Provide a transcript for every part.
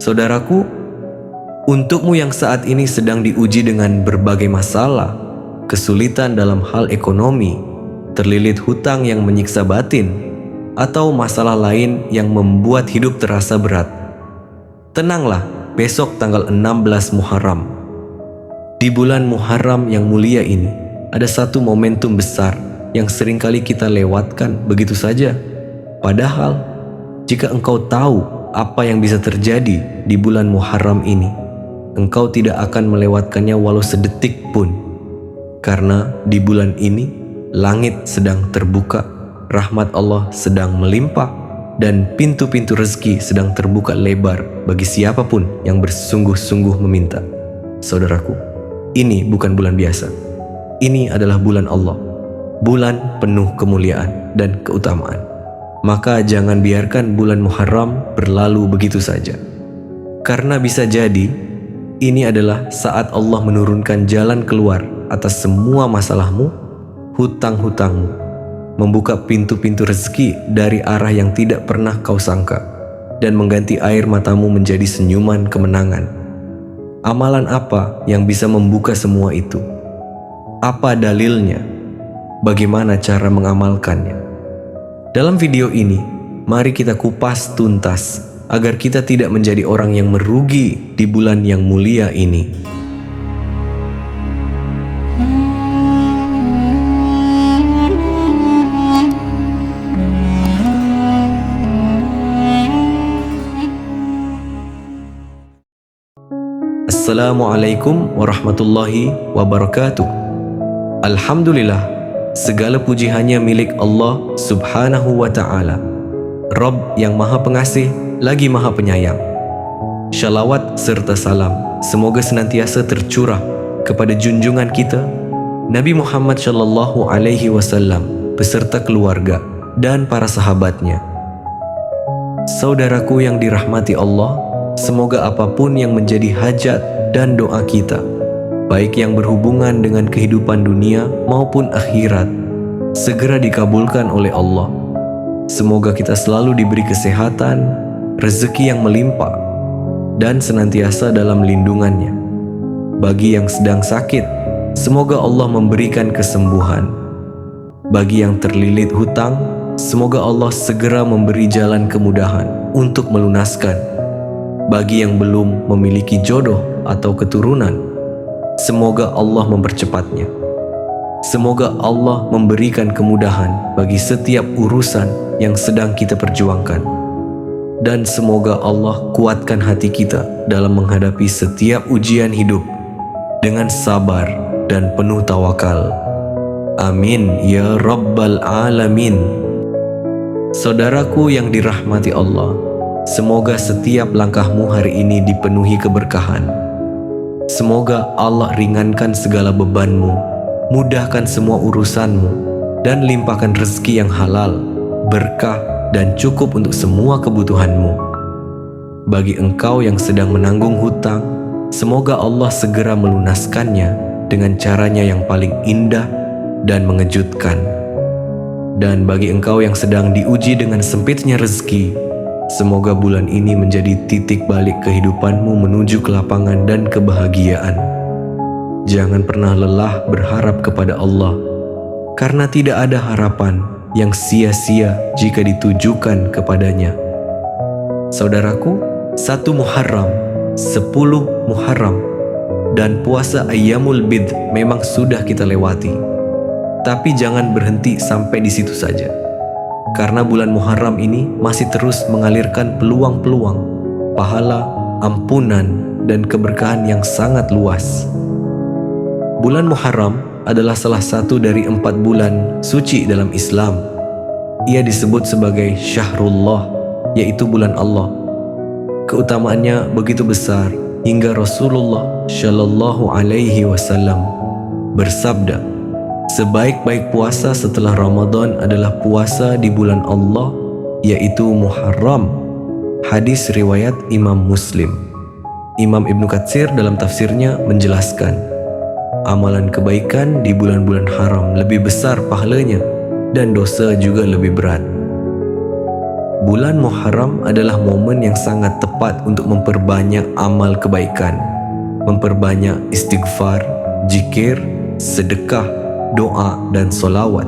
Saudaraku, untukmu yang saat ini sedang diuji dengan berbagai masalah, kesulitan dalam hal ekonomi, terlilit hutang yang menyiksa batin, atau masalah lain yang membuat hidup terasa berat. Tenanglah, besok tanggal 16 Muharram. Di bulan Muharram yang mulia ini, ada satu momentum besar yang seringkali kita lewatkan begitu saja. Padahal, jika engkau tahu apa yang bisa terjadi di bulan Muharram ini, engkau tidak akan melewatkannya walau sedetik pun. Karena di bulan ini, langit sedang terbuka, rahmat Allah sedang melimpah, dan pintu-pintu rezeki sedang terbuka lebar bagi siapapun yang bersungguh-sungguh meminta. Saudaraku, ini bukan bulan biasa. Ini adalah bulan Allah, bulan penuh kemuliaan dan keutamaan. Maka jangan biarkan bulan Muharram berlalu begitu saja. Karena bisa jadi, ini adalah saat Allah menurunkan jalan keluar atas semua masalahmu, hutang-hutangmu, membuka pintu-pintu rezeki dari arah yang tidak pernah kau sangka, dan mengganti air matamu menjadi senyuman kemenangan. Amalan apa yang bisa membuka semua itu? Apa dalilnya? Bagaimana cara mengamalkannya? Dalam video ini, mari kita kupas tuntas agar kita tidak menjadi orang yang merugi di bulan yang mulia ini. Assalamualaikum warahmatullahi wabarakatuh. Alhamdulillah, segala puji hanya milik Allah subhanahu wa ta'ala, Rabb yang maha pengasih lagi maha penyayang. Shalawat serta salam semoga senantiasa tercurah kepada junjungan kita Nabi Muhammad Shallallahu Alaihi Wasallam beserta keluarga dan para sahabatnya. Saudaraku yang dirahmati Allah, semoga apapun yang menjadi hajat dan doa kita, baik yang berhubungan dengan kehidupan dunia maupun akhirat, segera dikabulkan oleh Allah. Semoga kita selalu diberi kesehatan, rezeki yang melimpah, dan senantiasa dalam lindungannya. Bagi yang sedang sakit, semoga Allah memberikan kesembuhan. Bagi yang terlilit hutang, semoga Allah segera memberi jalan kemudahan untuk melunaskan. Bagi yang belum memiliki jodoh atau keturunan, semoga Allah mempercepatnya. Semoga Allah memberikan kemudahan bagi setiap urusan yang sedang kita perjuangkan. Dan semoga Allah kuatkan hati kita dalam menghadapi setiap ujian hidup dengan sabar dan penuh tawakal. Amin ya Rabbal Alamin. Saudaraku yang dirahmati Allah, semoga setiap langkahmu hari ini dipenuhi keberkahan. Semoga Allah ringankan segala bebanmu, mudahkan semua urusanmu, dan limpahkan rezeki yang halal, berkah, dan cukup untuk semua kebutuhanmu. Bagi engkau yang sedang menanggung hutang, semoga Allah segera melunaskannya dengan caranya yang paling indah dan mengejutkan. Dan bagi engkau yang sedang diuji dengan sempitnya rezeki, semoga bulan ini menjadi titik balik kehidupanmu menuju kelapangan dan kebahagiaan. Jangan pernah lelah berharap kepada Allah, karena tidak ada harapan yang sia-sia jika ditujukan kepadanya. Saudaraku, 1 Muharram, 10 Muharram, dan puasa Ayyamul Bid memang sudah kita lewati. Tapi jangan berhenti sampai di situ saja. Karena bulan Muharram ini masih terus mengalirkan peluang-peluang, pahala, ampunan, dan keberkahan yang sangat luas. Bulan Muharram adalah salah satu dari 4 bulan suci dalam Islam. Ia disebut sebagai Syahrullah, yaitu bulan Allah. Keutamaannya begitu besar hingga Rasulullah Shallallahu Alaihi Wasallam bersabda, sebaik-baik puasa setelah Ramadan adalah puasa di bulan Allah, yaitu Muharram. Hadis riwayat Imam Muslim. Imam Ibnu Katsir dalam tafsirnya menjelaskan, amalan kebaikan di bulan-bulan haram lebih besar pahalanya dan dosa juga lebih berat. Bulan Muharram adalah momen yang sangat tepat untuk memperbanyak amal kebaikan, memperbanyak istighfar, zikir, sedekah, doa, dan solawat.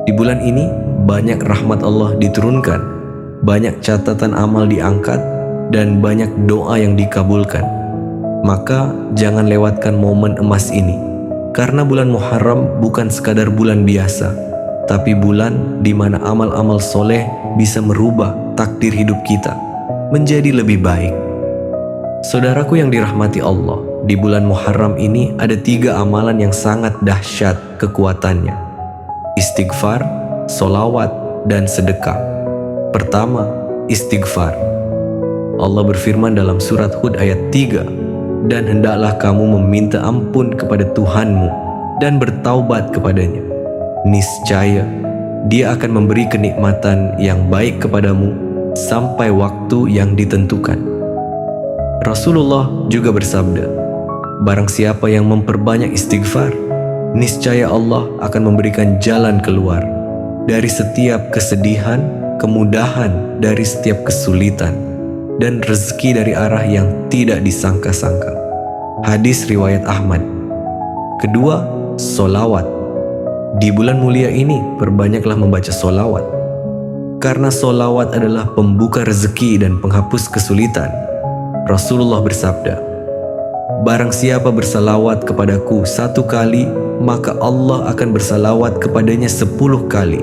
Di bulan ini, banyak rahmat Allah diturunkan, banyak catatan amal diangkat, dan banyak doa yang dikabulkan. Maka jangan lewatkan momen emas ini, karena bulan Muharram bukan sekadar bulan biasa, tapi bulan di mana amal-amal soleh bisa merubah takdir hidup kita menjadi lebih baik. Saudaraku yang dirahmati Allah, di bulan Muharram ini ada 3 amalan yang sangat dahsyat kekuatannya: istighfar, solawat, dan sedekah. Pertama, istighfar. Allah berfirman dalam surat Hud ayat 3, "Dan hendaklah kamu meminta ampun kepada Tuhanmu dan bertaubat kepadanya. Niscaya Dia akan memberi kenikmatan yang baik kepadamu sampai waktu yang ditentukan." Rasulullah juga bersabda, "Barang siapa yang memperbanyak istighfar, niscaya Allah akan memberikan jalan keluar dari setiap kesedihan, kemudahan dari setiap kesulitan, dan rezeki dari arah yang tidak disangka-sangka." Hadis riwayat Ahmad. Kedua, solawat. Di bulan mulia ini, perbanyaklah membaca solawat, karena solawat adalah pembuka rezeki dan penghapus kesulitan. Rasulullah bersabda, "Barang siapa bersalawat kepadaku 1 kali, maka Allah akan bersalawat kepadanya 10 kali.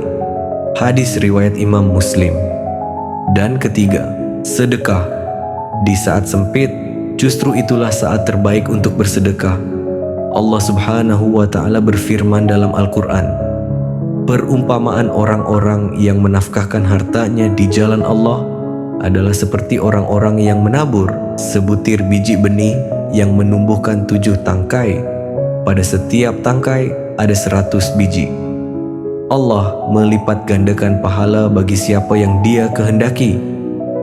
Hadis riwayat Imam Muslim. Dan ketiga, sedekah. Di saat sempit, justru itulah saat terbaik untuk bersedekah. Allah Subhanahu wa Ta'ala berfirman dalam Al-Quran, "Perumpamaan orang-orang yang menafkahkan hartanya di jalan Allah adalah seperti orang-orang yang menabur sebutir biji benih yang menumbuhkan 7 tangkai. Pada setiap tangkai ada 100 biji. Allah melipat gandakan pahala bagi siapa yang Dia kehendaki."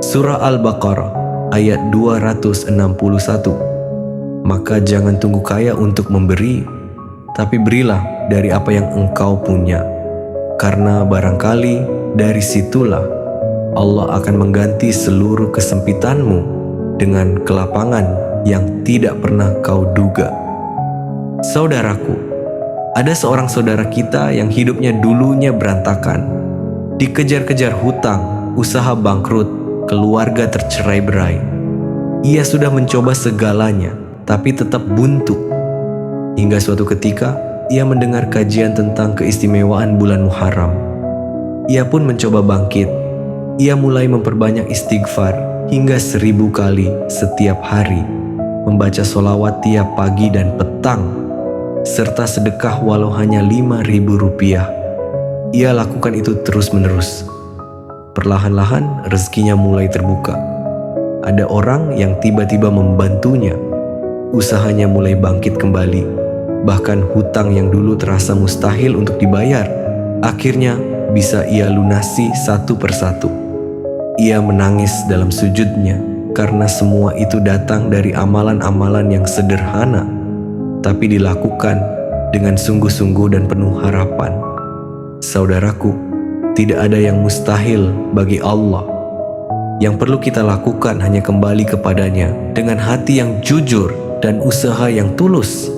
Surah Al-Baqarah ayat 261. Maka jangan tunggu kaya untuk memberi, tapi berilah dari apa yang engkau punya, karena barangkali dari situlah Allah akan mengganti seluruh kesempitanmu dengan kelapangan yang tidak pernah kau duga. Saudaraku, ada seorang saudara kita yang hidupnya dulunya berantakan, dikejar-kejar hutang, usaha bangkrut, keluarga tercerai-berai. Ia sudah mencoba segalanya, tapi tetap buntu. Hingga suatu ketika, ia mendengar kajian tentang keistimewaan bulan Muharram. Ia pun mencoba bangkit. Ia mulai memperbanyak istighfar hingga 1000 kali setiap hari, membaca solawat tiap pagi dan petang, serta sedekah walau hanya 5.000 rupiah. Ia lakukan itu terus-menerus. Perlahan-lahan rezekinya mulai terbuka. Ada orang yang tiba-tiba membantunya. Usahanya mulai bangkit kembali. Bahkan hutang yang dulu terasa mustahil untuk dibayar, akhirnya bisa ia lunasi satu persatu. Ia menangis dalam sujudnya karena semua itu datang dari amalan-amalan yang sederhana, tapi dilakukan dengan sungguh-sungguh dan penuh harapan. Saudaraku, tidak ada yang mustahil bagi Allah. Yang perlu kita lakukan hanya kembali kepadanya dengan hati yang jujur dan usaha yang tulus.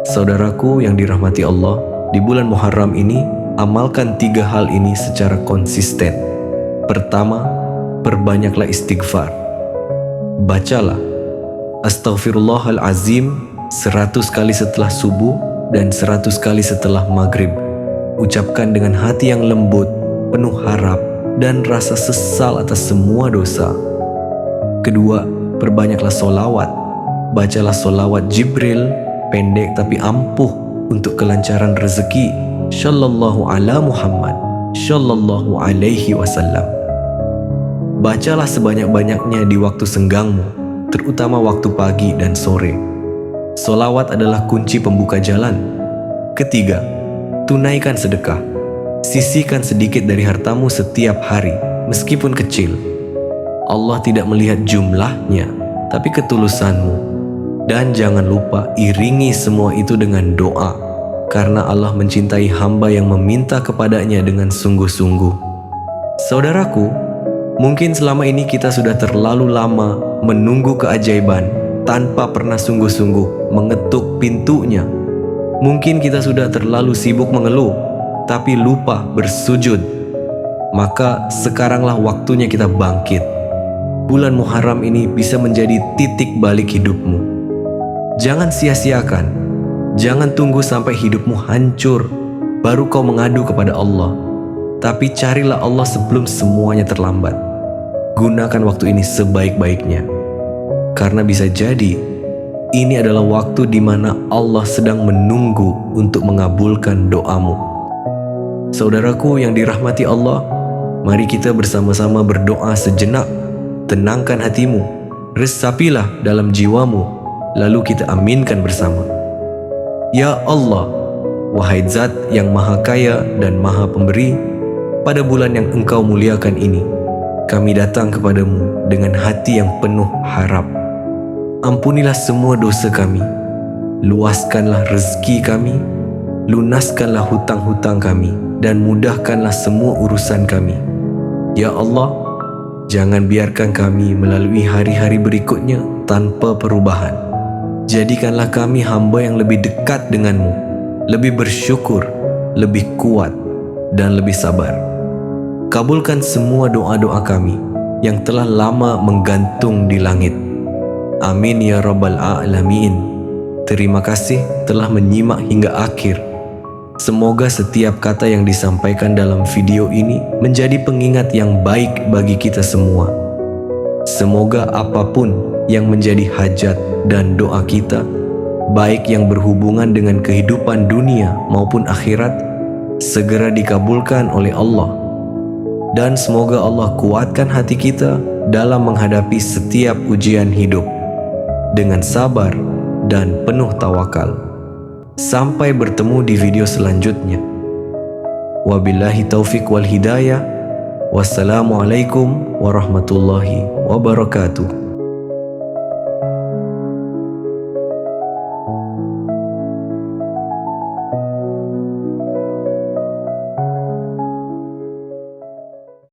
Saudaraku yang dirahmati Allah, di bulan Muharram ini, amalkan 3 hal ini secara konsisten. Pertama, perbanyaklah istighfar. Bacalah Astaghfirullahalazim 100 kali setelah subuh dan 100 kali setelah maghrib. Ucapkan dengan hati yang lembut, penuh harap, dan rasa sesal atas semua dosa. Kedua, perbanyaklah solawat. Bacalah solawat Jibril, pendek tapi ampuh untuk kelancaran rezeki. Shallallahu ala Muhammad, Shallallahu alaihi wasallam. Bacalah sebanyak-banyaknya di waktu senggangmu, terutama waktu pagi dan sore. Solawat adalah kunci pembuka jalan. Ketiga, tunaikan sedekah. Sisihkan sedikit dari hartamu setiap hari, meskipun kecil. Allah tidak melihat jumlahnya, tapi ketulusanmu. Dan jangan lupa iringi semua itu dengan doa, karena Allah mencintai hamba yang meminta kepadanya dengan sungguh-sungguh. Saudaraku, mungkin selama ini kita sudah terlalu lama menunggu keajaiban tanpa pernah sungguh-sungguh mengetuk pintunya. Mungkin kita sudah terlalu sibuk mengeluh, tapi lupa bersujud. Maka sekaranglah waktunya kita bangkit. Bulan Muharram ini bisa menjadi titik balik hidupmu. Jangan sia-siakan. Jangan tunggu sampai hidupmu hancur baru kau mengadu kepada Allah. Tapi carilah Allah sebelum semuanya terlambat. Gunakan waktu ini sebaik-baiknya. Karena bisa jadi ini adalah waktu di mana Allah sedang menunggu untuk mengabulkan doamu. Saudaraku yang dirahmati Allah, mari kita bersama-sama berdoa sejenak. Tenangkan hatimu, resapilah dalam jiwamu, lalu kita aminkan bersama. Ya Allah, wahai Zat yang Maha Kaya dan Maha Pemberi, pada bulan yang Engkau muliakan ini, kami datang kepadamu dengan hati yang penuh harap. Ampunilah semua dosa kami, luaskanlah rezeki kami, lunaskanlah hutang-hutang kami, dan mudahkanlah semua urusan kami. Ya Allah, jangan biarkan kami melalui hari-hari berikutnya tanpa perubahan. Jadikanlah kami hamba yang lebih dekat denganmu, lebih bersyukur, lebih kuat, dan lebih sabar. Kabulkan semua doa-doa kami yang telah lama menggantung di langit. Amin ya Rabbal Alamin. Terima kasih telah menyimak hingga akhir. Semoga setiap kata yang disampaikan dalam video ini menjadi pengingat yang baik bagi kita semua. Semoga apapun yang menjadi hajat dan doa kita, baik yang berhubungan dengan kehidupan dunia maupun akhirat, segera dikabulkan oleh Allah. Dan semoga Allah kuatkan hati kita dalam menghadapi setiap ujian hidup dengan sabar dan penuh tawakal. Sampai bertemu di video selanjutnya. Wabillahi taufik wal hidayah. Wassalamualaikum warahmatullahi wabarakatuh.